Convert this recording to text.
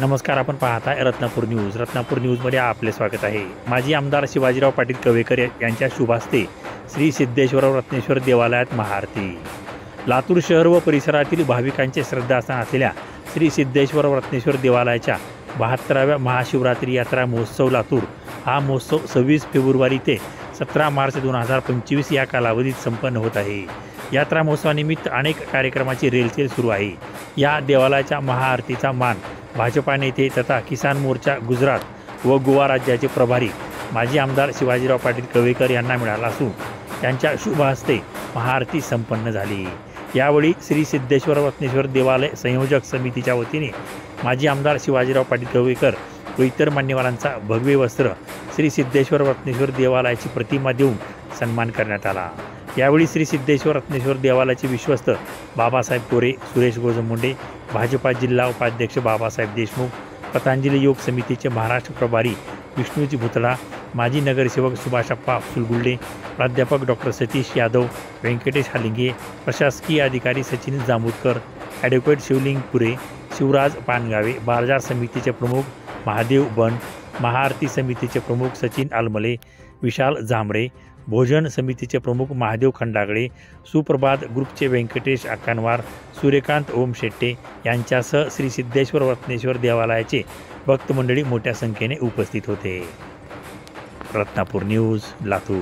नमस्कार, आपण पाहताय रत्नापूर न्यूज. रत्नापूर न्यूजमध्ये आपले स्वागत आहे. माजी आमदार शिवाजीराव पाटील कवेकर यांच्या शुभास्ते श्री सिद्धेश्वर रत्नेश्वर देवालयात महाआरती. लातूर शहर व परिसरातील भाविकांचे श्रद्धास्थान असलेल्या श्री सिद्धेश्वर रत्नेश्वर देवालयाच्या 72व्या महाशिवरात्री यात्रा महोत्सव लातूर हा महोत्सव 26 फेब्रुवारी ते 17 मार्च 2025 या कालावधीत संपन्न होत आहे. यात्रा महोत्सवानिमित्त अनेक कार्यक्रमाची रेलचेल सुरू आहे. या देवालयाच्या महाआरतीचा मान भाजपा नेते तथा किसान मोर्चा गुजरात व गोवा राज्याचे प्रभारी माजी आमदार शिवाजीराव पाटील कवेकर यांना मिळाला असून त्यांच्या शुभ हस्ते महाआरती संपन्न झाली. यावेळी श्री सिद्धेश्वर रत्नेश्वर देवालय संयोजक समितीच्या वतीने माजी आमदार शिवाजीराव पाटील कवेकर व इतर मान्यवरांचा भगवे वस्त्र श्री सिद्धेश्वर रत्नेश्वर देवालयाची प्रतिमा देऊन सन्मान करण्यात आला. यावेळी श्री सिद्धेश्वर रत्नेश्वर देवालयाचे विश्वस्त बाबासाहेब कोरे, सुरेश गोजमुंडे, भाजपा जिल्हा उपाध्यक्ष बाबासाहेब देशमुख, पतंजली योग समितीचे महाराष्ट्र प्रभारी विष्णूजी भुतळा, माजी नगरसेवक सुभाषप्पा फुलगुल्डे, प्राध्यापक डॉक्टर सतीश यादव, व्यंकटेश हालिंगे, प्रशासकीय अधिकारी सचिन जांभूळकर, ॲडव्होकेट शिवलिंग पुरे, शिवराज पानगावे, बाजार समितीचे प्रमुख महादेव बन, महाआरती समितीचे प्रमुख सचिन आलमले, विशाल झांबरे, भोजन समितीचे प्रमुख महादेव खंडागळे, सुप्रभात ग्रुपचे व्यंकटेश अक्कानवार, सूर्यकांत ओम शेट्टे यांच्यासह श्री सिद्धेश्वर रत्नेश्वर देवालयाचे भक्त मंडळी मोठ्या संख्येने उपस्थित होते. रत्नापूर न्यूज, लातूर.